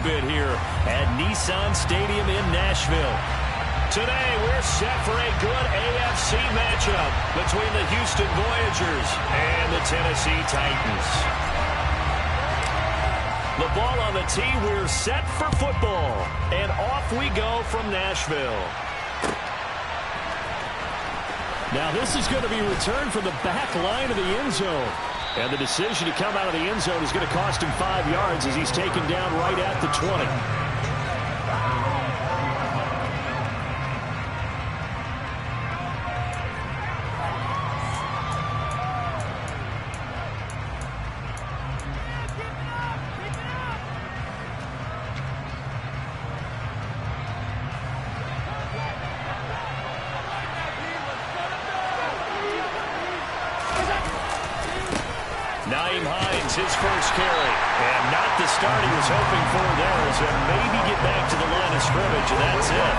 bit here at Nissan Stadium in Nashville. Today, we're set for a good AFC matchup between the Houston Voyagers and the Tennessee Titans. The ball on the tee, we're set for football. And off we go from Nashville. Now this is going to be returned from the back line of the end zone. And the decision to come out of the end zone is going to cost him 5 yards as he's taken down right at the 20. His first carry, and not the start he was hoping for there, as he'll maybe get back to the line of scrimmage, and that's it.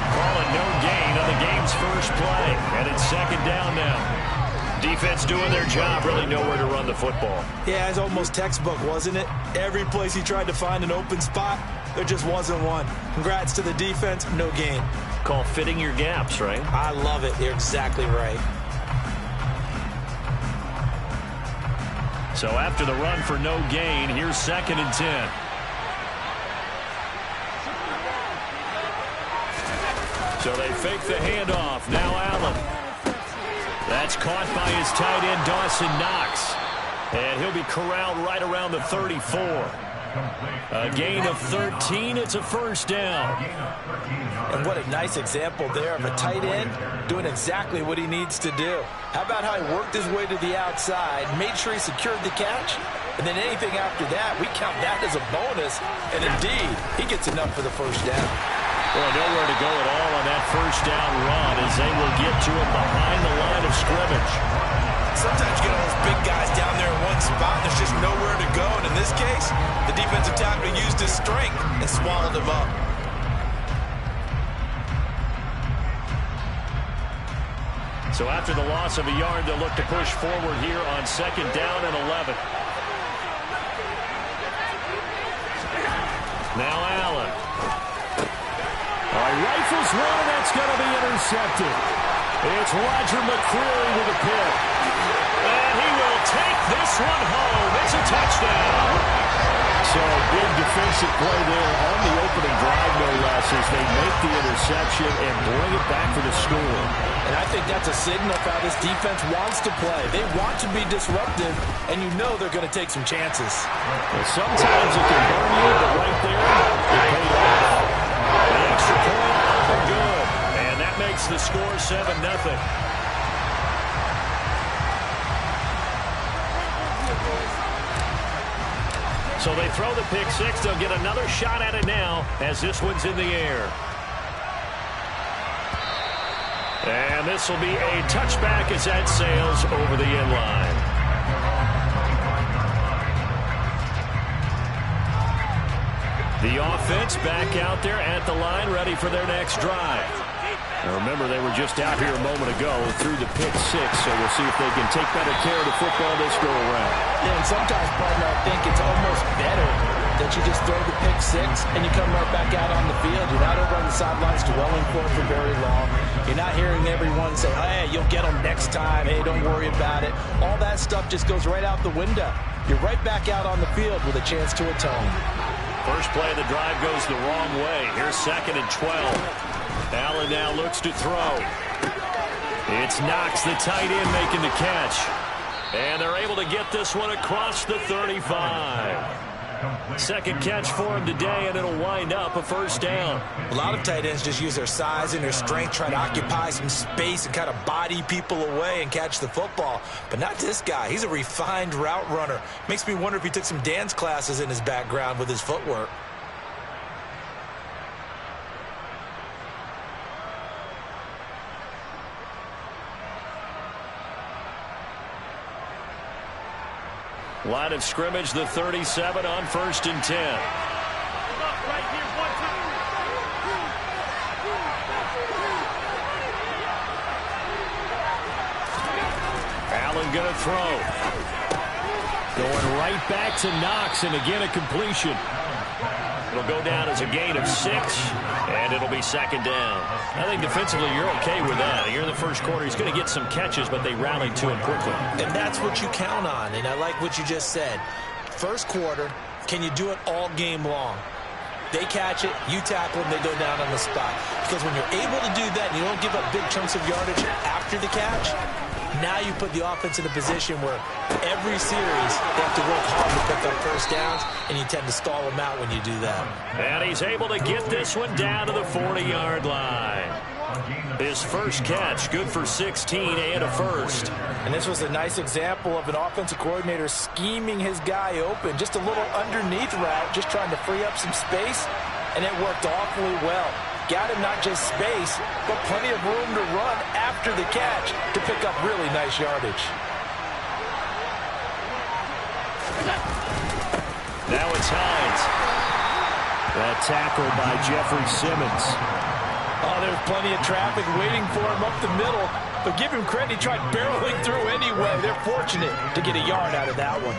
Calling no gain on the game's first play, and it's second down now. Defense doing their job, really nowhere to run the football. Yeah, it's almost textbook, wasn't it? Every place he tried to find an open spot, there just wasn't one. Congrats to the defense, no gain. Call fitting your gaps, right? I love it. You're exactly right. So after the run for no gain, here's 2nd and 10. So they fake the handoff. Now Allen. That's caught by his tight end, Dawson Knox. And he'll be corralled right around the 34. A gain of 13. It's a first down. And what a nice example there of a tight end doing exactly what he needs to do. How about how he worked his way to the outside, made sure he secured the catch, and then anything after that, we count that as a bonus. And indeed, he gets enough for the first down. Well, nowhere to go at all on that first down run as they will get to him behind the line of scrimmage. Sometimes you get all those big guys down there in one spot, and there's just nowhere to go. And in this case, the defensive tackle used his strength and swallowed him up. So after the loss of a yard, they'll look to push forward here on 2nd down and 11. Now Allen. All right, rifles one, and that's going to be intercepted. It's Roger McCreary with a pick. And he will take this one home. It's a touchdown. So big defensive play there on the opening drive, no less, as they make the interception and bring it back for the score. And I think that's a signal of how this defense wants to play. They want to be disruptive, and you know they're going to take some chances. Well, sometimes it can burn you, but right there, it paid off. The extra point, up and good. And that makes the score 7-0. So they throw the pick six. They'll get another shot at it now as this one's in the air. And this will be a touchback as that sails over the end line. The offense back out there at the line, ready for their next drive. Now remember, they were just out here a moment ago through the pick six, so we'll see if they can take better care of the football this go around. Yeah, and sometimes, partner, I think it's almost better that you just throw the pick six and you come right back out on the field. You're not over on the sidelines dwelling for it for very long. You're not hearing everyone say, hey, you'll get them next time. Hey, don't worry about it. All that stuff just goes right out the window. You're right back out on the field with a chance to atone. First play of the drive goes the wrong way. Here's 2nd and 12. Allen now looks to throw. It's Knox, the tight end, making the catch. And they're able to get this one across the 35. Second catch for him today, and it'll wind up a first down. A lot of tight ends just use their size and their strength, try to occupy some space and kind of body people away and catch the football. But not this guy. He's a refined route runner. Makes me wonder if he took some dance classes in his background with his footwork. Line of scrimmage, the 37 on 1st and 10. Allen going to throw. Going right back to Knox, and again a completion. It'll go down as a gain of 6, and it'll be second down. I think defensively you're okay with that. Here in the first quarter, he's going to get some catches, but they rallied to him quickly. And that's what you count on, and I like what you just said. First quarter, can you do it all game long? They catch it, you tackle them, they go down on the spot. Because when you're able to do that and you don't give up big chunks of yardage after the catch, now you put the offense in a position where every series they have to work hard to pick up first downs, and you tend to stall them out when you do that. And he's able to get this one down to the 40-yard line. His first catch, good for 16 and a first. And this was a nice example of an offensive coordinator scheming his guy open. Just a little underneath route, just trying to free up some space, and it worked awfully well. Got him not just space, but plenty of room to run after the catch to pick up really nice yardage. Now it's Hines. That tackle by Jeffrey Simmons. Oh, there's plenty of traffic waiting for him up the middle. But give him credit, he tried barreling through anyway. They're fortunate to get a yard out of that one.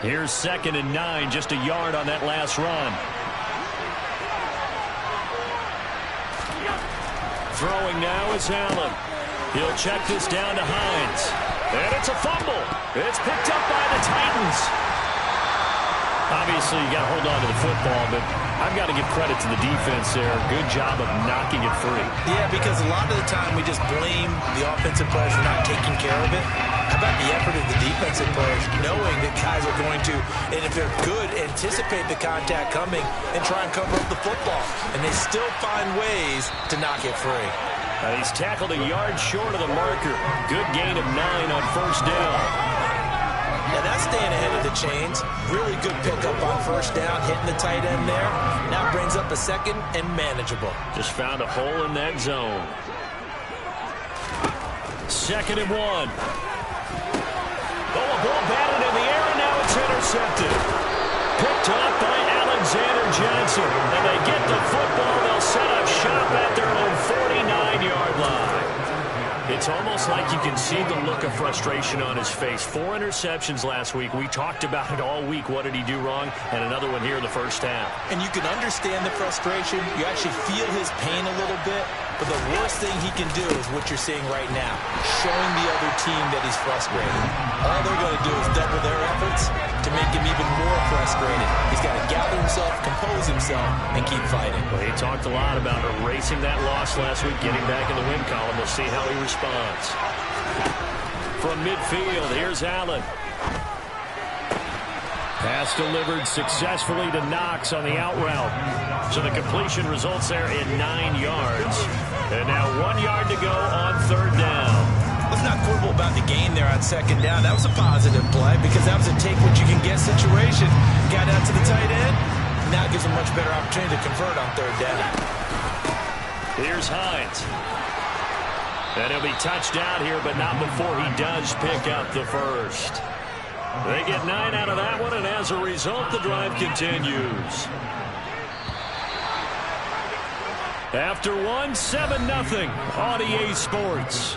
Here's 2nd and 9, just a yard on that last run. Throwing now is Allen. He'll check this down to Hines. And it's a fumble. It's picked up by the Titans. Obviously, you got to hold on to the football, but I've got to give credit to the defense there. Good job of knocking it free. Yeah, because a lot of the time we just blame the offensive players for not taking care of it. How about the effort of the defensive players, knowing that guys are going to, and if they're good, anticipate the contact coming and try and cover up the football. And they still find ways to knock it free. He's tackled a yard short of the marker. Good gain of 9 on first down. Now that's staying ahead of the chains. Really good pickup on first down, hitting the tight end there. Now brings up a second and manageable. Just found a hole in that zone. 2nd and 1. Oh, a ball batted in the air, and now it's intercepted. Picked up by Alexander Johnson. And they get the football. They'll set up shop at their own 49-yard line. It's almost like you can see the look of frustration on his face. 4 interceptions last week. We talked about it all week. What did he do wrong? And another one here in the first half. And you can understand the frustration. You actually feel his pain a little bit. But the worst thing he can do is what you're seeing right now, showing the other team that he's frustrated. All they're going to do is double their efforts to make him even more frustrated. He's got to gather himself, compose himself, and keep fighting. Well, he talked a lot about erasing that loss last week, getting back in the win column. We'll see how he responds. From midfield, here's Allen. Pass delivered successfully to Knox on the out route. So the completion results there in 9 yards. And now 1 yard to go on third down. Let's not quibble about the gain there on second down. That was a positive play because that was a take-what-you-can-get situation. Got out to the tight end. Now it gives him a much better opportunity to convert on third down. Here's Hines. And he'll be touched down here, but not before he does pick up the first. They get 9 out of that one, and as a result, the drive continues. After 1, 7-0 on EA Sports.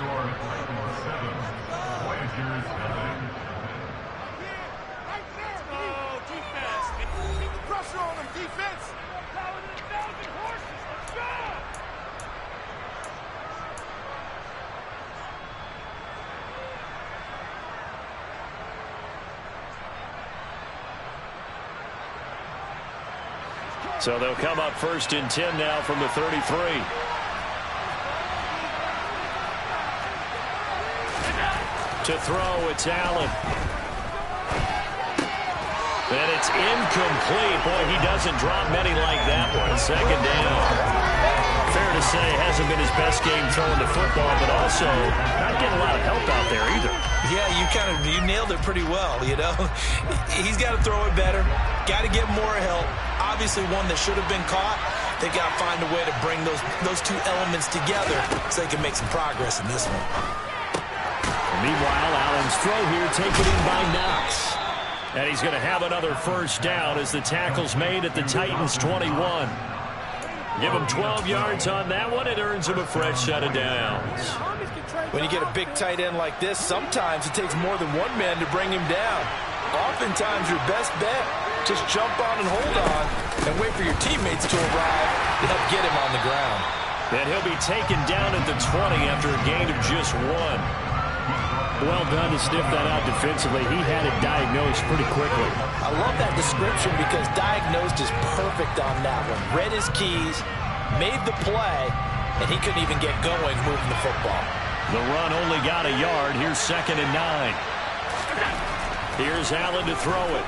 So they'll come up 1st and 10 now from the 33. To throw, it's Allen. And it's incomplete. Boy, he doesn't drop many like that one. 2nd down. Fair to say, hasn't been his best game throwing the football, but also not getting a lot of help out there either. Yeah, you nailed it pretty well, you know. He's got to throw it better. Got to get more help. Obviously one that should have been caught. They got to find a way to bring those two elements together so they can make some progress in this one. Meanwhile, Allen's throw here taken in by Knox. And he's going to have another first down as the tackle's made at the Titans' 21. Give him 12 yards on that one. It earns him a fresh set of downs. When you get a big tight end like this, sometimes it takes more than one man to bring him down. Oftentimes, your best bet, just jump on and hold on and wait for your teammates to arrive to help get him on the ground. And he'll be taken down at the 20 after a gain of just 1. Well done to sniff that out defensively. He had it diagnosed pretty quickly. I love that description because diagnosed is perfect on that one. Read his keys, made the play, and he couldn't even get going moving the football. The run only got a yard. Here's 2nd and 9. Here's Allen to throw it.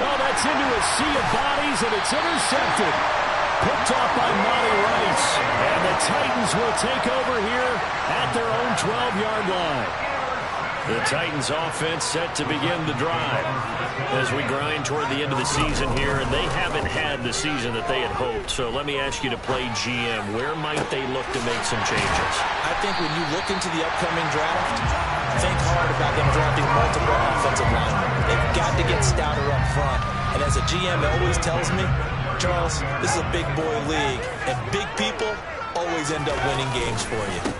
Oh, that's into a sea of bodies, and it's intercepted. Picked off by Monty Rice. And the Titans will take over here at their own 12-yard line. The Titans offense set to begin the drive as we grind toward the end of the season here, and they haven't had the season that they had hoped. So let me ask you to play GM. Where might they look to make some changes? I think when you look into the upcoming draft, think hard about them drafting multiple offensive linemen. They've got to get stouter up front. And as a GM always tells me, Charles, this is a big boy league, and big people always end up winning games for you.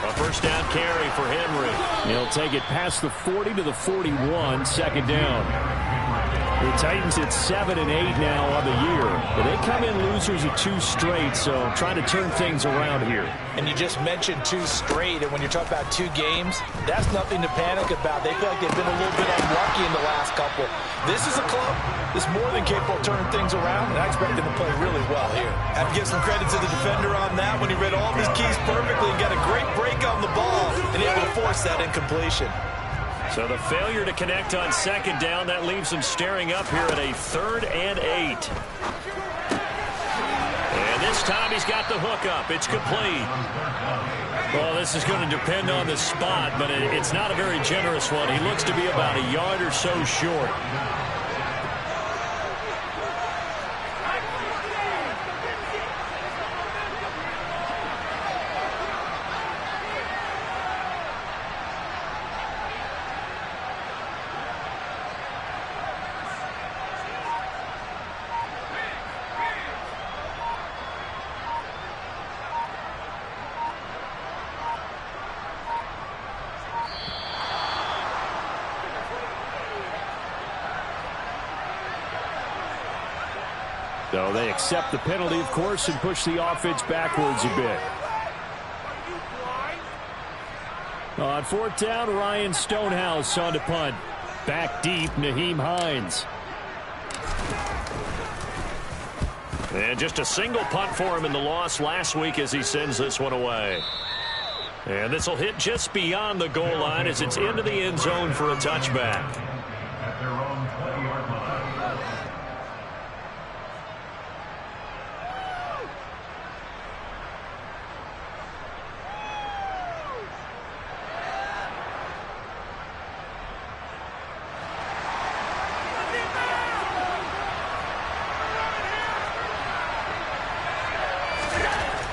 A first down carry for Henry. He'll take it past the 40 to the 41, 2nd down. The Titans at 7 and 8 now on the year. But they come in losers of 2 straight, so trying to turn things around here. And you just mentioned 2 straight, and when you're talking about 2 games, that's nothing to panic about. They feel like they've been a little bit unlucky in the last couple. This is a club that's more than capable of turning things around, and I expect them to play really well here. I have to give some credit to the defender on that when he read all of his keys perfectly and got a great break on the ball and able to force that incompletion. So the failure to connect on 2nd down, that leaves them staring up here at a 3rd and 8. And this time he's got the hook up. It's complete. Well, this is going to depend on the spot, but it's not a very generous one. He looks to be about a yard or so short. So they accept the penalty, of course, and push the offense backwards a bit. On 4th down, Ryan Stonehouse on to punt. Back deep, Nyheim Hines. And just a single punt for him in the loss last week as he sends this one away. And this will hit just beyond the goal line as it's into the end zone for a touchback.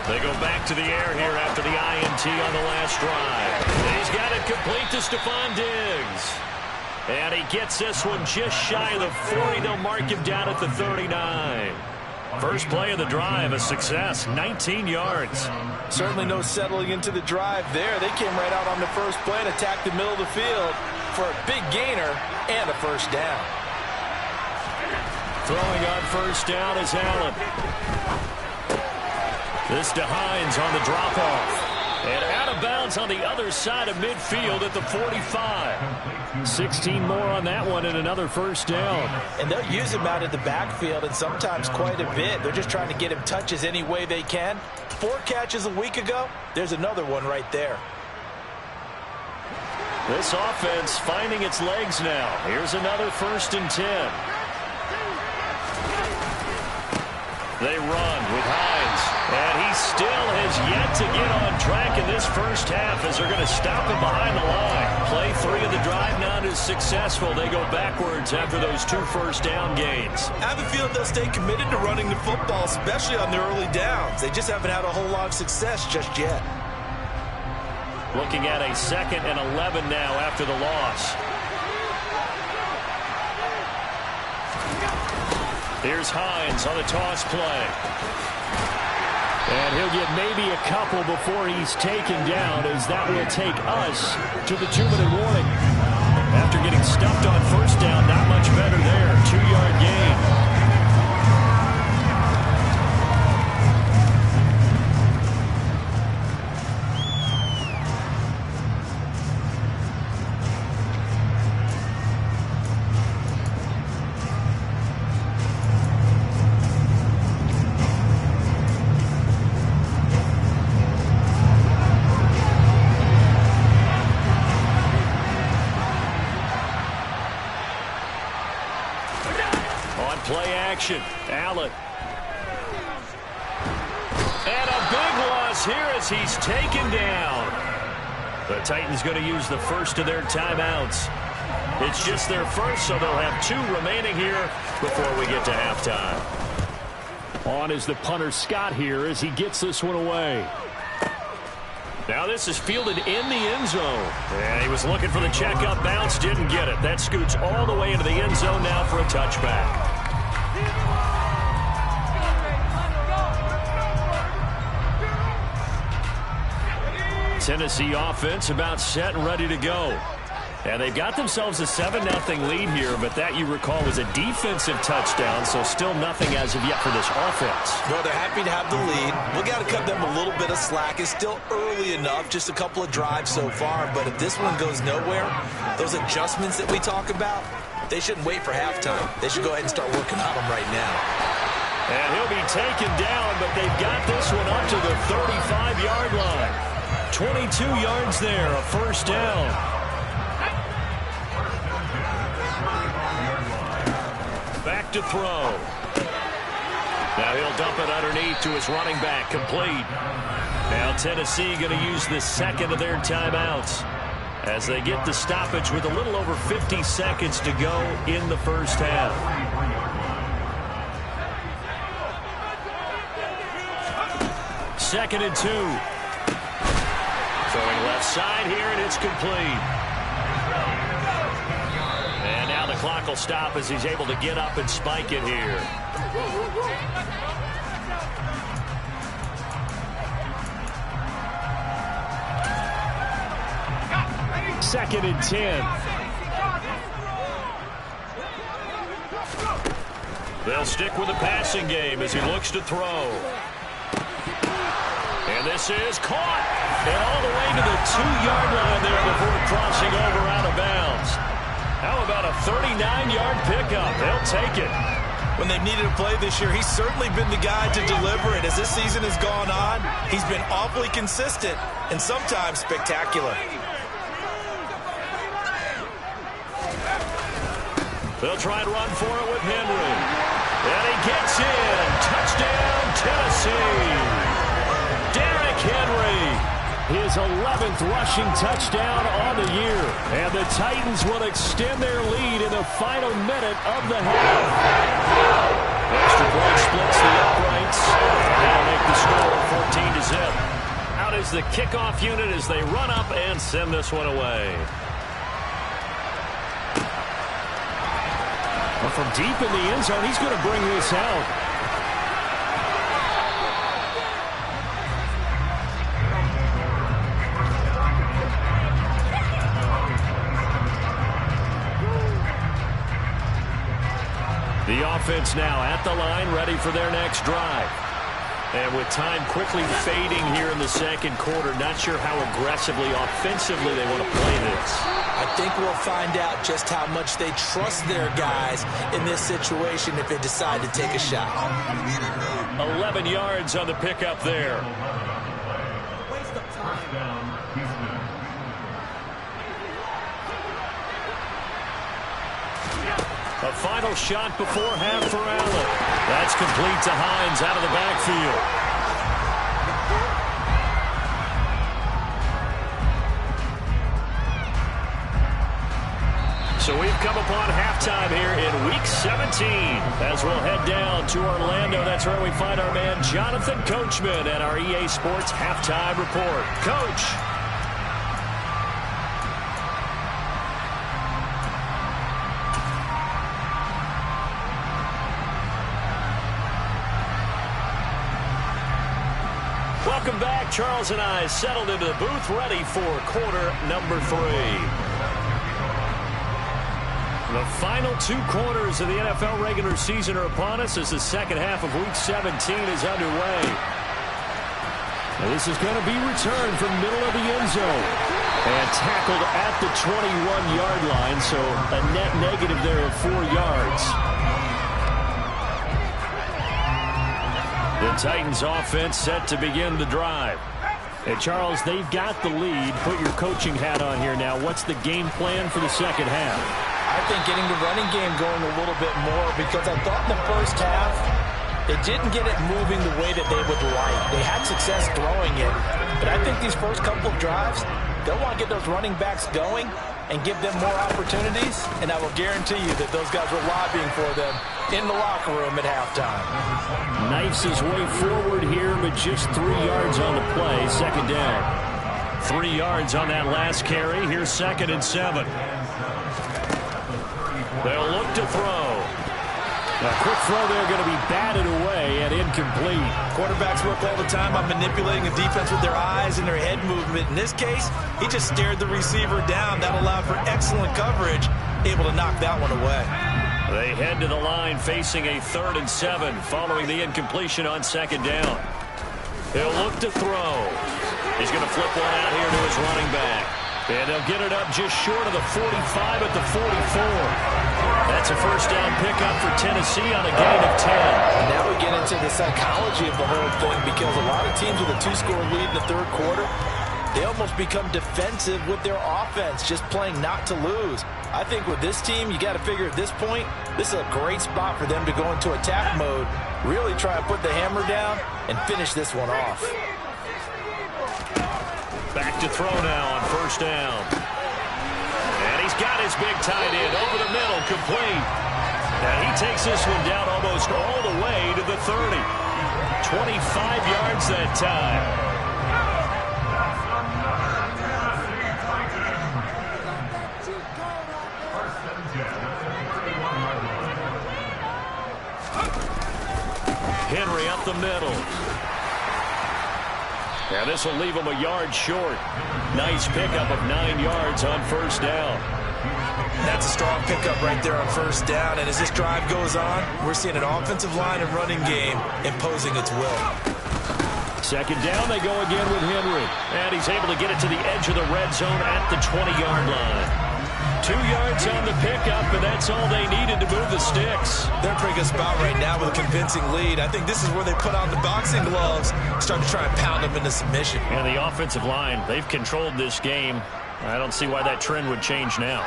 They go back to the air here after the INT on the last drive. He's got it complete to Stephon Diggs. And he gets this one just shy of the 40. They'll mark him down at the 39. First play of the drive, a success, 19 yards. Certainly no settling into the drive there. They came right out on the first play and attacked the middle of the field for a big gainer and a first down. Throwing on first down is Allen. This to Hines on the drop-off. And out of bounds on the other side of midfield at the 45. 16 more on that one and another first down. And they'll use him out at the backfield and sometimes quite a bit. They're just trying to get him touches any way they can. 4 catches a week ago. There's another one right there. This offense finding its legs now. Here's another 1st and 10. They run with Hines, and he still has yet to get on track in this first half as they're going to stop him behind the line. Play 3 of the drive not as successful. They go backwards after those 2 first down gains. I have a feeling they'll stay committed to running the football, especially on their early downs. They just haven't had a whole lot of success just yet. Looking at a 2nd and 11 now after the loss. Here's Hines on the toss play. And he'll get maybe a couple before he's taken down, as that will take us to the 2-minute warning. After getting stuffed on first down, not much better there. 2-yard gain. Play action. Allen. And a big loss here as he's taken down. The Titans going to use the first of their timeouts. It's just their first, so they'll have 2 remaining here before we get to halftime. On is the punter Scott here as he gets this one away. Now this is fielded in the end zone. And he was looking for the check-up bounce, didn't get it. That scoots all the way into the end zone now for a touchback. Tennessee offense about set and ready to go. And they've got themselves a 7-0 lead here, but that, you recall, was a defensive touchdown, so still nothing as of yet for this offense. Well, they're happy to have the lead. We got to cut them a little bit of slack. It's still early enough, just a couple of drives so far, but if this one goes nowhere, those adjustments that we talk about, they shouldn't wait for halftime. They should go ahead and start working on them right now. And he'll be taken down, but they've got this one up to the 35-yard line. 22 yards there, a first down. Back to throw. Now he'll dump it underneath to his running back, complete. Now Tennessee going to use the second of their timeouts as they get the stoppage with a little over 50 seconds to go in the first half. Second and 2. Throwing left side here, and it's complete. And now the clock will stop as he's able to get up and spike it here. Second and 10. They'll stick with the passing game as he looks to throw. And this is caught. And all the way to the 2-yard line there before crossing over out of bounds. How about a 39-yard pickup? They'll take it. When they've needed a play this year, he's certainly been the guy to deliver it. As this season has gone on, he's been awfully consistent and sometimes spectacular. They'll try and run for it with Henry. And he gets in. Touchdown, Tennessee. Derrick Henry. His 11th rushing touchdown on the year. And the Titans will extend their lead in the final minute of the half. Extra point splits the uprights. That'll make the score 14-0. Out is the kickoff unit as they run up and send this one away. Well, from deep in the end zone, he's going to bring this out. The offense now at the line, ready for their next drive. And with time quickly fading here in the second quarter, not sure how aggressively, offensively they want to play this. I think we'll find out just how much they trust their guys in this situation if they decide to take a shot. 11 yards on the pickup there. Waste of time. A final shot before half for Allen. That's complete to Hines out of the backfield. So we've come upon halftime here in Week 17 as we'll head down to Orlando. That's where we find our man Jonathan Coachman at our EA Sports Halftime Report. Coach. Welcome back. Charles and I settled into the booth ready for quarter number 3. The final 2 quarters of the NFL regular season are upon us as the second half of Week 17 is underway. Now this is going to be returned from middle of the end zone. And tackled at the 21-yard line, so a net negative there of 4 yards. The Titans offense set to begin the drive. And Charles, they've got the lead. Put your coaching hat on here now. What's the game plan for the second half? I think getting the running game going a little bit more, because I thought in the first half they didn't get it moving the way that they would like. They had success throwing it, but I think these first couple of drives, they'll want to get those running backs going and give them more opportunities, and I will guarantee you that those guys were lobbying for them in the locker room at halftime. Knifes his way forward here, but just 3 yards on the play. Second down. 3 yards on that last carry. Here's 2nd and 7. They'll look to throw. A quick throw there, going to be batted away and incomplete. Quarterbacks work all the time on manipulating a defense with their eyes and their head movement. In this case, he just stared the receiver down. That allowed for excellent coverage, able to knock that one away. They head to the line facing a 3rd and 7 following the incompletion on 2nd down. He'll look to throw. He's going to flip one out here to his running back. And they'll get it up just short of the 45 at the 44. That's a first down pickup for Tennessee on a gain of 10. And now we get into the psychology of the whole thing, because a lot of teams with a 2-score lead in the 3rd quarter, they almost become defensive with their offense, just playing not to lose. I think with this team, you got to figure at this point, this is a great spot for them to go into attack mode, really try and put the hammer down and finish this one off. Back to throw now on 1st down. And he's got his big tight end over the middle, complete. And he takes this one down almost all the way to the 30. 25 yards that time. Henry up the middle. And this will leave him a yard short. Nice pickup of 9 yards on 1st down. That's a strong pickup right there on 1st down. And as this drive goes on, we're seeing an offensive line and running game imposing its will. 2nd down, they go again with Henry. And he's able to get it to the edge of the red zone at the 20-yard line. 2 yards on the pickup, and that's all they needed to move the sticks. They're in a pretty good spot right now with a convincing lead. I think this is where they put on the boxing gloves, start to try and pound them into submission. And the offensive line, they've controlled this game. I don't see why that trend would change now.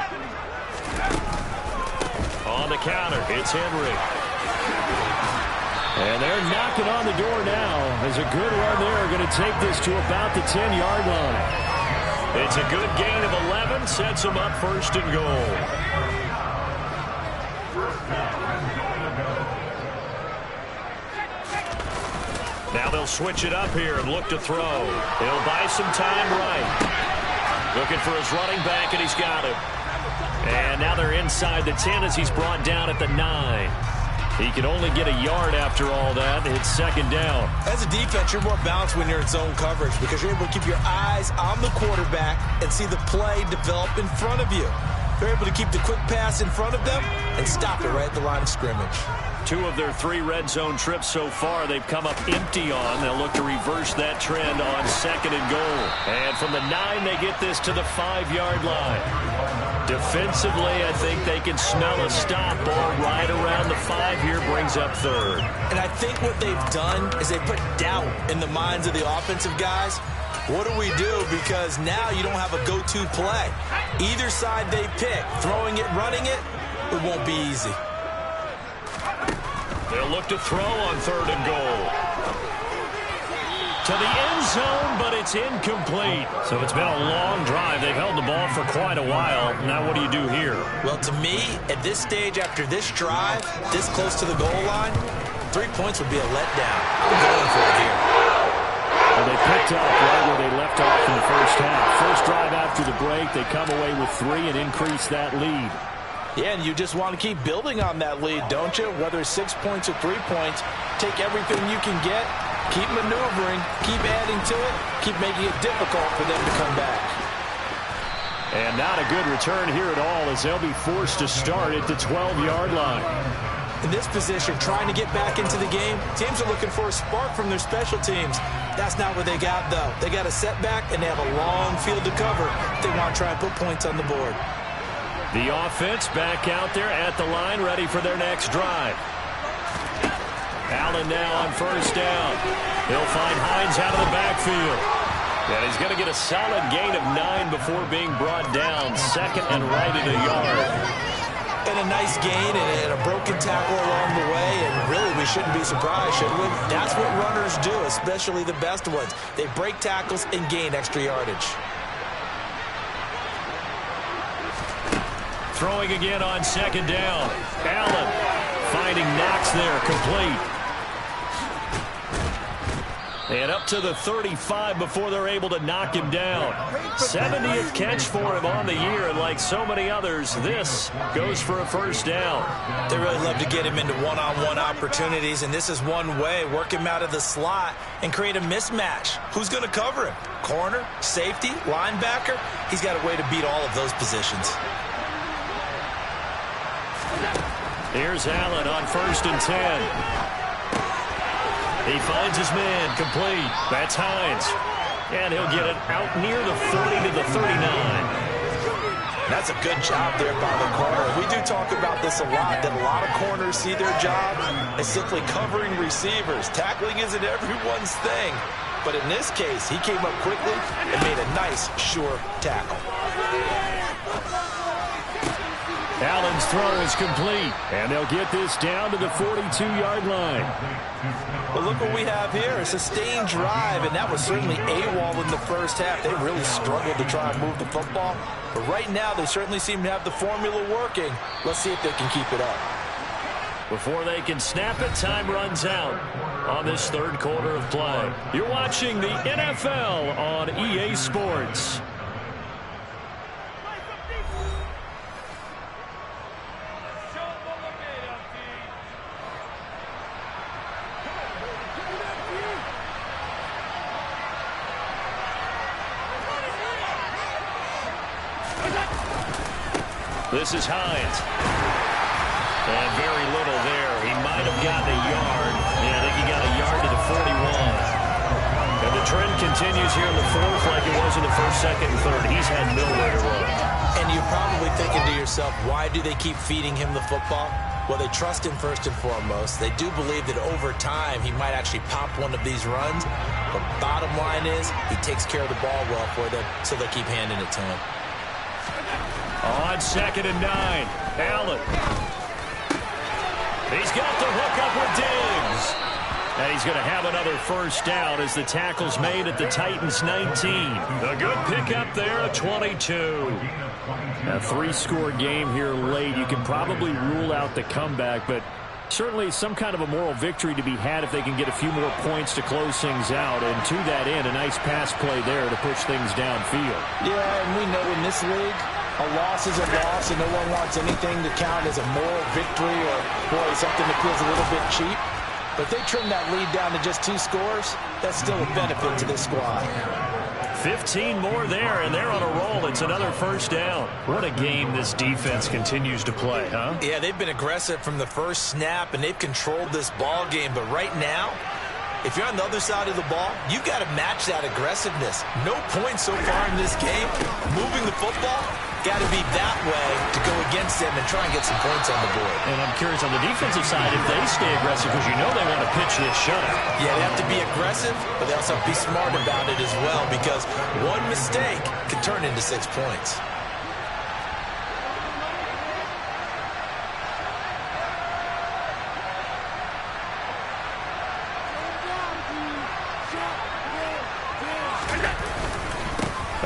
On the counter, it's Henry. And they're knocking on the door now. There's a good run there, going to take this to about the 10-yard line. It's a good gain of 11, sets them up 1st and goal. Now they'll switch it up here and look to throw. He'll buy some time right. Looking for his running back, and he's got him. And now they're inside the 10 as he's brought down at the 9. He can only get a yard after all that. It's 2nd down. As a defense, you're more balanced when you're in zone coverage, because you're able to keep your eyes on the quarterback and see the play develop in front of you. They're able to keep the quick pass in front of them and stop it right at the line of scrimmage. 2 of their 3 red zone trips so far, they've come up empty on. They'll look to reverse that trend on 2nd and goal. And from the 9, they get this to the 5-yard line. Defensively, I think they can smell a stop ball right around the 5 here, brings up 3rd. And I think what they've done is they put doubt in the minds of the offensive guys. What do we do? Because now you don't have a go-to play. Either side they pick, throwing it, running it, it won't be easy. They'll look to throw on 3rd and goal. To the end zone, but it's incomplete. So it's been a long drive. They've held the ball for quite a while. Now what do you do here? Well, to me, at this stage, after this drive, this close to the goal line, 3 points would be a letdown. I'm going for it here. Well, they picked up right where they left off in the first half. First drive after the break, they come away with 3 and increase that lead. Yeah, and you just want to keep building on that lead, don't you? Whether it's 6 points or 3 points, take everything you can get, keep maneuvering, keep adding to it, keep making it difficult for them to come back. And not a good return here at all as they'll be forced to start at the 12-yard line. In this position, trying to get back into the game, teams are looking for a spark from their special teams. That's not what they got, though. They got a setback, and they have a long field to cover if they want to try and put points on the board. The offense back out there at the line, ready for their next drive. Allen now on first down. He'll find Hines out of the backfield. And he's going to get a solid gain of 9 before being brought down. Second and right at a yard. And a nice gain and a broken tackle along the way. And really, we shouldn't be surprised, should we? That's what runners do, especially the best ones. They break tackles and gain extra yardage. Throwing again on second down. Allen finding Knox there, complete. And up to the 35 before they're able to knock him down. 70th catch for him on the year, and like so many others, this goes for a first down. They really love to get him into one-on-one opportunities, and this is one way. Work him out of the slot and create a mismatch. Who's going to cover him? Corner, safety, linebacker? He's got a way to beat all of those positions. Here's Allen on first and 10. He finds his man, complete. That's Hines. And he'll get it out near the 40 to the 39. That's a good job there by the corner. We do talk about this a lot, that a lot of corners see their job as simply covering receivers. Tackling isn't everyone's thing. But in this case, he came up quickly and made a nice, sure tackle. Allen's throw is complete, and they'll get this down to the 42-yard line. Well, look what we have here, a sustained drive, and that was certainly AWOL in the first half. They really struggled to try and move the football, but right now they certainly seem to have the formula working. Let's see if they can keep it up. Before they can snap it, time runs out on this third quarter of play. You're watching the NFL on EA Sports. This is Hines. And very little there. He might have gotten a yard. Yeah, I think he got a yard to the 41. And the trend continues here in the fourth like it was in the first, second, and third. He's had nowhere to run. And you're probably thinking to yourself, why do they keep feeding him the football? Well, they trust him first and foremost. They do believe that over time he might actually pop one of these runs. But bottom line is he takes care of the ball well for them, so they'll keep handing it to him. On second and 9, Allen. He's got the hook up with Diggs. And he's going to have another first down as the tackle's made at the Titans' 19. A good pickup there at 22. A 3-score game here late. You can probably rule out the comeback, but certainly some kind of a moral victory to be had if they can get a few more points to close things out. And to that end, a nice pass play there to push things downfield. Yeah, and we know in this league, a loss is a loss, and no one wants anything to count as a moral victory or, boy, something that feels a little bit cheap. But if they trim that lead down to just 2 scores, that's still a benefit to this squad. 15 more there, and they're on a roll. It's another first down. What a game this defense continues to play, huh? Yeah, they've been aggressive from the first snap, and they've controlled this ball game. But right now, if you're on the other side of the ball, you've got to match that aggressiveness. No points so far in this game. Moving the football, got to be that way to go against them and try and get some points on the board. And I'm curious on the defensive side if they stay aggressive, because you know they want to pitch this shutout. Yeah, they have to be aggressive, but they also have to be smart about it as well, because one mistake can turn into 6 points.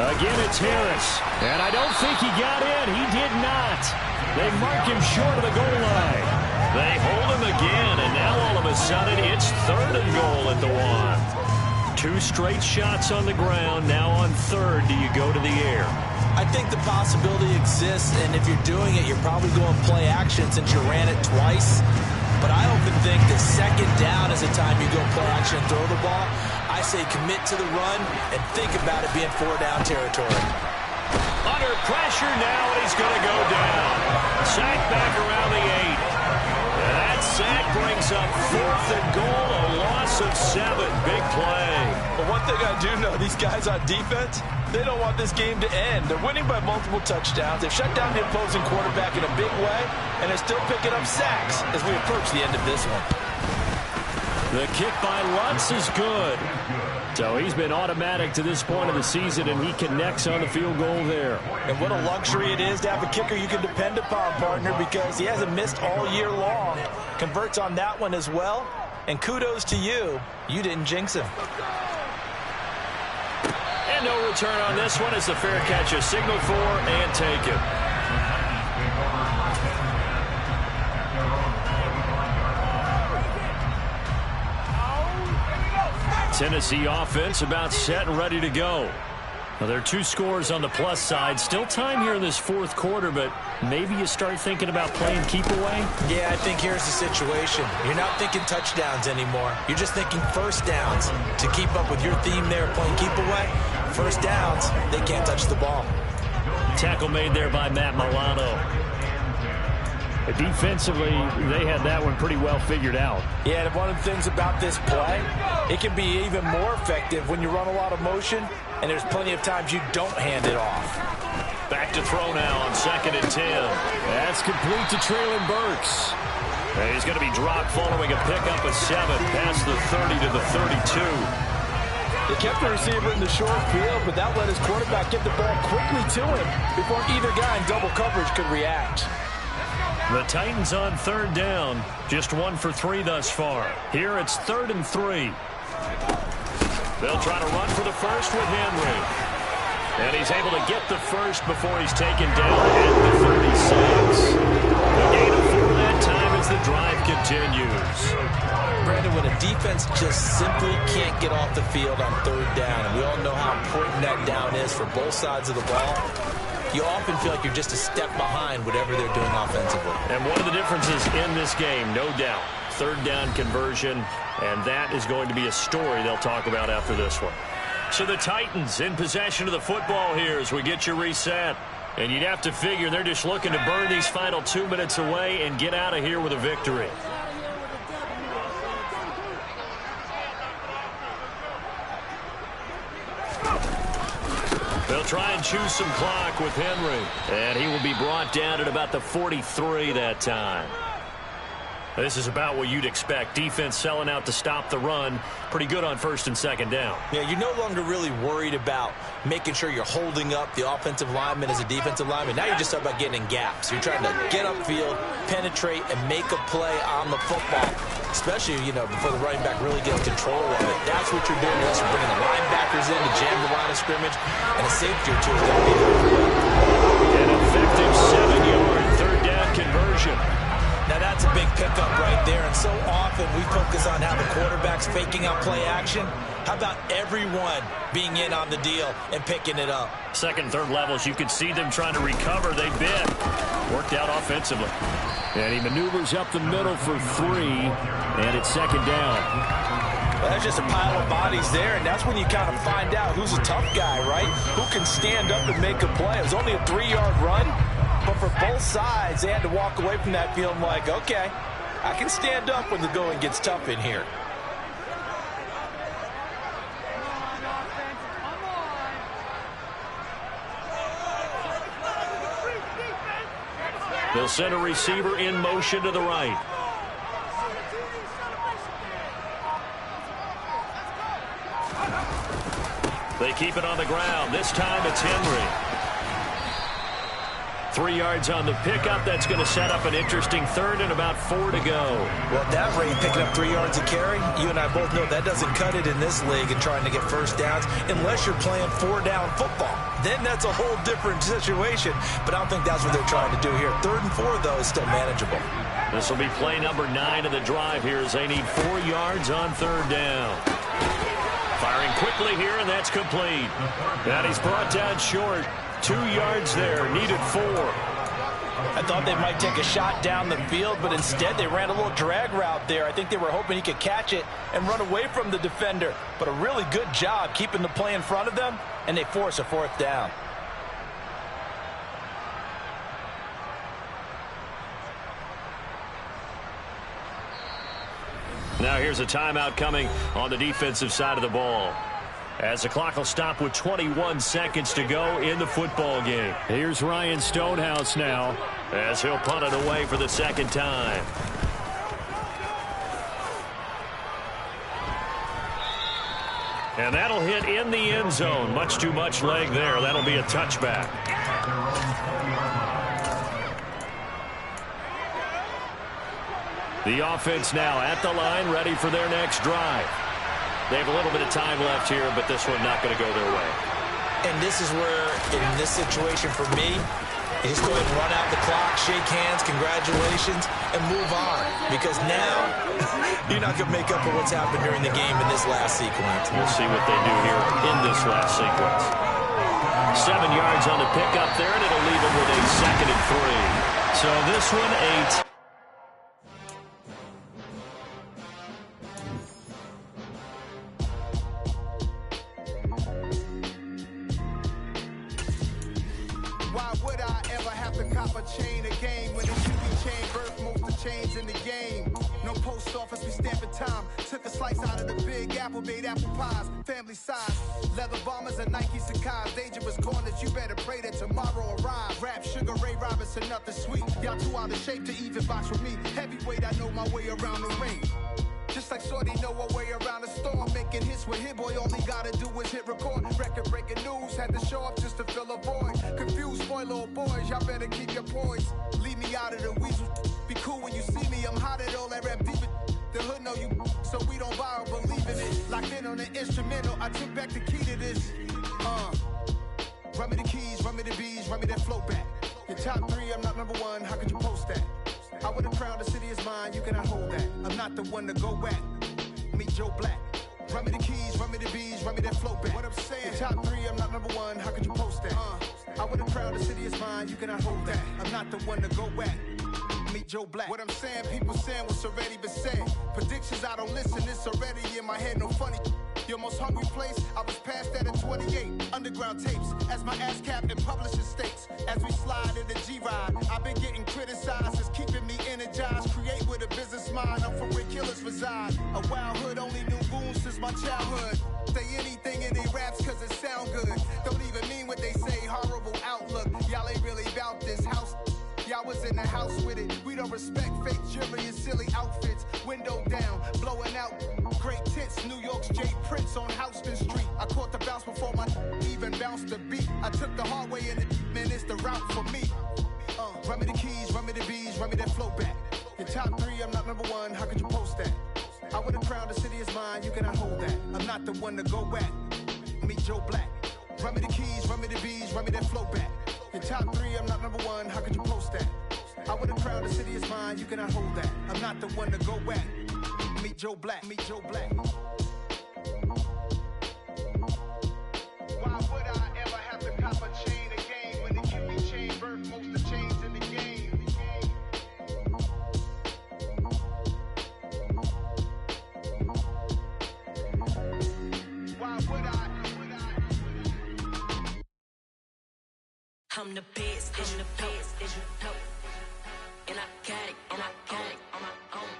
Again, it's Harris. And I don't think he got in. He did not. They mark him short of the goal line. They hold him again, and now all of a sudden it's 3rd and goal at the 1. 2 straight shots on the ground. Now on 3rd, do you go to the air? I think the possibility exists, and if you're doing it, you're probably going play action since you ran it twice. But I often think that 2nd down is the time you go play action and throw the ball. I say commit to the run and think about it being 4-down territory. Under pressure now, and he's going to go down. Sack back around the 8. And that sack brings up 4th and goal, a loss of 7. Big play. Well, one thing I do know, these guys on defense, they don't want this game to end. They're winning by multiple touchdowns. They've shut down the opposing quarterback in a big way, and they're still picking up sacks as we approach the end of this one. The kick by Lutz is good. So he's been automatic to this point of the season, and he connects on the field goal there. And what a luxury it is to have a kicker you can depend upon, partner, because he hasn't missed all year long. Converts on that one as well, and kudos to you. You didn't jinx him. And no return on this one as the fair catch is signaled for and taken. Tennessee offense about set and ready to go. Now, there are 2 scores on the plus side. Still time here in this 4th quarter, but maybe you start thinking about playing keep away? Yeah, I think here's the situation. You're not thinking touchdowns anymore. You're just thinking first downs. To keep up with your theme there, playing keep away, first downs, they can't touch the ball. Tackle made there by Matt Milano. Defensively, they had that one pretty well figured out. Yeah, and one of the things about this play, it can be even more effective when you run a lot of motion, and there's plenty of times you don't hand it off. Back to throw now on 2nd and 10. That's complete to Traylon Burks. And he's going to be dropped following a pickup of 7 past the 30 to the 32. They kept the receiver in the short field, but that let his quarterback get the ball quickly to him before either guy in double coverage could react. The Titans on 3rd down. Just 1 for 3 thus far. Here it's 3rd and 3. They'll try to run for the first with Henry. And he's able to get the first before he's taken down at the 36. The gain of 4 that time as the drive continues. Brandon, when a defense just simply can't get off the field on 3rd down, and we all know how important that down is for both sides of the ball, you often feel like you're just a step behind whatever they're doing offensively. And one of the differences in this game, no doubt, 3rd down conversion, and that is going to be a story they'll talk about after this one. So the Titans in possession of the football here as we get you reset. And you'd have to figure they're just looking to burn these final 2 minutes away and get out of here with a victory. They'll try and choose some clock with Henry. And he will be brought down at about the 43 that time. This is about what you'd expect. Defense selling out to stop the run. Pretty good on 1st and 2nd down. Yeah, you're no longer really worried about making sure you're holding up the offensive lineman as a defensive lineman. Now you're just talking about getting in gaps. You're trying to get upfield, penetrate, and make a play on the football. Especially, before the running back really gets control of it. That's what you're doing. You're also bringing the linebackers in to jam the line of scrimmage. And a safety or two is going to be there. An effective 7-yard 3rd down conversion. Now that's a big pickup right there, and so often we focus on how the quarterback's faking out play action. How about everyone being in on the deal and picking it up? 2nd, 3rd levels, you could see them trying to recover. They bit. Worked out offensively. And he maneuvers up the middle for 3, and it's 2nd down. Well, that's just a pile of bodies there, and that's when you kind of find out who's a tough guy, right? Who can stand up and make a play. It was only a 3-yard run. But for both sides, they had to walk away from that field like, okay, I can stand up when the going gets tough in here. They'll send a receiver in motion to the right. They keep it on the ground. This time it's Henry. 3 yards on the pickup. That's going to set up an interesting 3rd and about 4 to go. Well, at that rate, picking up 3 yards a carry, you and I both know that doesn't cut it in this league and trying to get first downs unless you're playing 4-down football. Then that's a whole different situation, but I don't think that's what they're trying to do here. 3rd and 4, though, is still manageable. This will be play number 9 of the drive here as they need 4 yards on 3rd down. Firing quickly here, and that's complete. And he's brought down short. 2 yards there, needed 4. I thought they might take a shot down the field, but instead they ran a little drag route there. I think they were hoping he could catch it and run away from the defender. But a really good job keeping the play in front of them, and they force a 4th down. Now here's a timeout coming on the defensive side of the ball, as the clock will stop with 21 seconds to go in the football game. Here's Ryan Stonehouse now, as he'll punt it away for the second time. And that'll hit in the end zone. Much too much leg there. That'll be a touchback. The offense now at the line, ready for their next drive. They have a little bit of time left here, but this one not going to go their way. And this is where, in this situation for me, you just go ahead and run out the clock, shake hands, congratulations, and move on. Because now, you're not going to make up for what's happened during the game in this last sequence. We'll see what they do here in this last sequence. 7 yards on the pickup there, and it'll leave them with a 2nd and 3. So this one, 8. Why would I ever have to cop a chain a game when the QB chain birth most of chains in the game? No post office, we stamping time. Took a slice out of the big apple, made apple pies, family size. Leather bombers and Nike Sacai's, dangerous corners, you better pray that tomorrow arrive. Rap, Sugar Ray Robinson, nothing sweet. Y'all too out of shape to even box with me. Heavyweight, I know my way around the ring. Just like Shorty know a way around the storm. Making hits with Hit Boy, all he gotta do is hit record. Record-breaking news, had to show up just to fill a void. Confused, spoiled little boys, y'all better keep your poise. Leave me out of the weasel. Be cool when you see me, I'm hot at all that rap deep. The hood know you, so we don't borrow, believe in it. Locked in on the instrumental, I took back the key to this. Run me the keys, run me the bees, run me that flow back. Your top 3, I'm not number 1, how could you post that? I would have crowned the city is mine, you cannot hold that. I'm not the one to go back. Meet Joe Black. Run me the keys, run me the bees, run me that flow back. What I'm saying, your top 3, I'm not number 1, how could you post that? I would have crowned the city is mine, you cannot hold that. I'm not the one to go back. Meet Joe Black. What I'm saying, people saying what's already been said. Predictions, I don't listen, it's already in my head, no funny. Your most hungry place, I was past that at 28. Underground tapes, as my ass cap in publishing states. As we slide in the G-Ride, I've been getting criticized, it's keeping me energized. Create with a business mind, I'm from where killers reside. A wild hood, only knew goons since my childhood. Say anything in they raps cause it sound good. Don't even mean what they say, horrible outlook. Y'all ain't really about this house. Y'all was in the house with it. We don't respect fake jewelry and silly outfits. Window down, blowing out great tits. New York's J. Prince on Houston Street. I caught the bounce before my even bounced the beat. I took the hard way in it, man, it's the route for me. Run me the keys, run me the bees, run me that flow back. Your top 3, I'm not number 1, how could you post that? I would have crowned the city is mine, you cannot hold that. I'm not the one to go back. Meet Joe Black. Run me the keys, run me the bees, run me that flow back. Your top 3, I'm not number 1, how could you post that? I would have crowned the city is mine, you cannot hold that. I'm not the one to go back. Meet Joe Black, meet Joe Black. Why would I ever have to cop a chain a game when the QB chain birth most of chains in the game? Why would I? I'm the best, I'm the best, as you know. And I got it, and I got it on my own.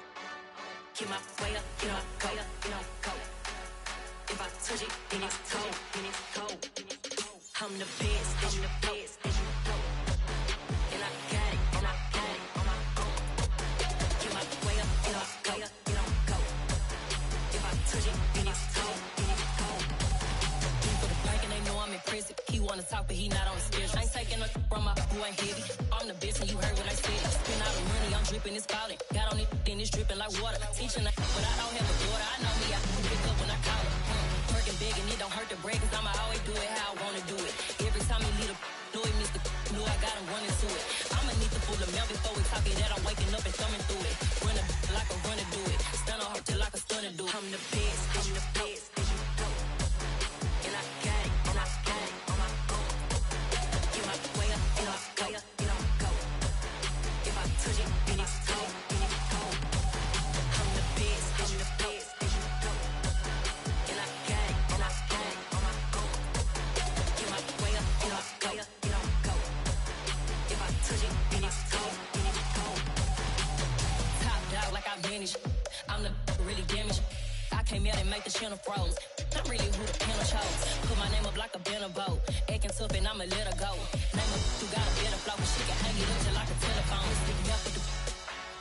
Get my way up, get my go, you know, go. If I touch it, then it's cold, then it's cold. I'm the best, I'm the best, as you know. And I got it, and I got it on my own. Get my way up, get my go, you know, go. If I touch it, then it's cold, then it's cold. He for the bike and they know I'm impressive. He wanna talk, but he not on the schedule. I ain't taking no from my boy heavy. I'm the best, and you heard what I said. Spend all the money, I'm dripping, it's falling. Got on it, then it's dripping like water. Teaching, but I don't have a daughter. I know me, I can pick up when I call her. Working big, and it don't hurt to break, cause I'ma always do it how I wanna do it. Every time he lead a know he missed the know I got him running to it. I'ma need to pull the milk before we talk it that I'm waking up and thumbing through it. Run a like a runner do it. Stun on her till like a stunner do it. I'm the best, I'm the best, as you know. And I got it, and I got it on my own. Get my way up, and I go, you know, go. If I touch it, then it's cold, then it's cold. I'm the best, I'm the best, as you know. And I got it, and I got it on my own. Get my way up, and I go, you know, go. If I touch it, then it's cold, then it's cold. me mail and make the channel froze. I'm really who the panel chose. Put my name up like a banner boat. Acting tough and I'ma let her go. Name her who got a better flow, but she can hang it up just like a telephone. Speaking up with the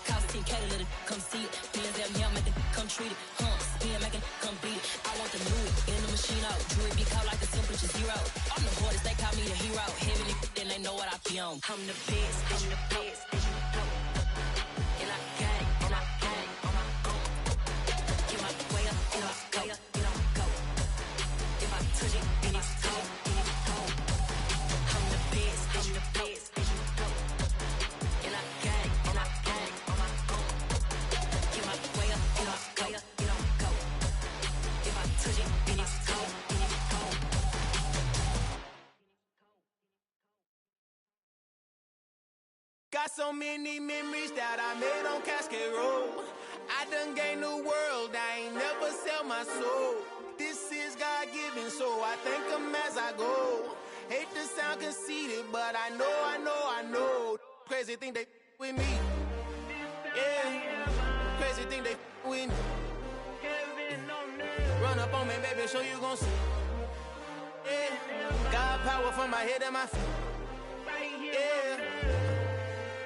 cost 10K to let it come see it. Me and them here make it come treat it. Spin make it come beat it. I want the Louis in the machine out. Jewelry be caught like the temperature zero. I'm the hardest, they call me the hero. Heavy then they know what I be on. I'm the best, I'm the best, and you know. And I got it, and I got it on my own. Get my way up, and I go, and I go. If I touch it, then it's cold, then it's cold. I'm the best, I'm the best, and you know. And I got it, and I got it on my own. Get my way up, and I go, and I go. If I touch it, then it's cold, then it's cold. Got so many memories that I made on Cascade Road. I done gained the world, I ain't never sell my soul. This is God-given, so I thank him as I go. Hate to sound conceited, but I know. Crazy thing they with me. Yeah, crazy thing they with me. Run up on me, baby, show you gon' see. Yeah, God power from my head and my feet. Yeah.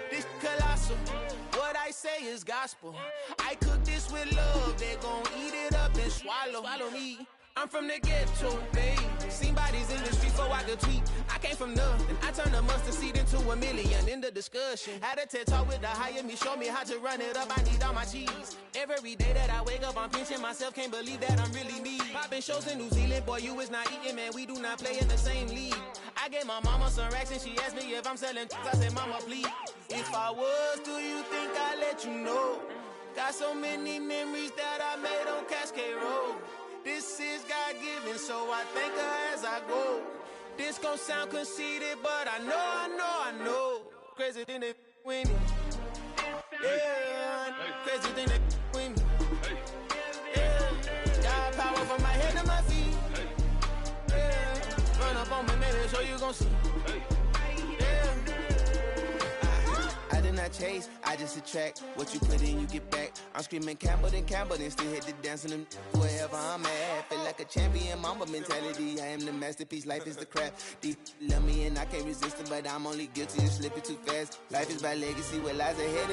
This colossal, what I say is gospel. I cook this with love, they gon' eat it up and swallow me. I'm from the ghetto, babe. Seen bodies in the street so I could tweet. I came from nothing, I turned a mustard seed into a million in the discussion. Had a TED talk with the higher me, show me how to run it up, I need all my cheese. Every day that I wake up, I'm pinching myself, can't believe that I'm really me. Popping shows in New Zealand, boy, you is not eating, man, we do not play in the same league. I gave my mama some racks and she asked me if I'm selling. I said, mama, please. If I was, do you think I'd let you know? Got so many memories that I made on Cascade Road. This is God-given, so I thank her as I go. This gon' sound conceited, but I know. Crazy thing they with me. Yeah, crazy thing they with me. Yeah, got power from my head to my feet. Yeah, run up on me, maybe so you gon' see. Yeah. I did not chase, I just attract. What you put in, you get back. I'm screaming Campbell, then still hit the dance and wherever I'm at. Feel like a champion, mamba mentality. I am the masterpiece, life is the crap. Deep love me and I can't resist it, but I'm only guilty of slipping too fast. Life is by legacy, what lies ahead of me.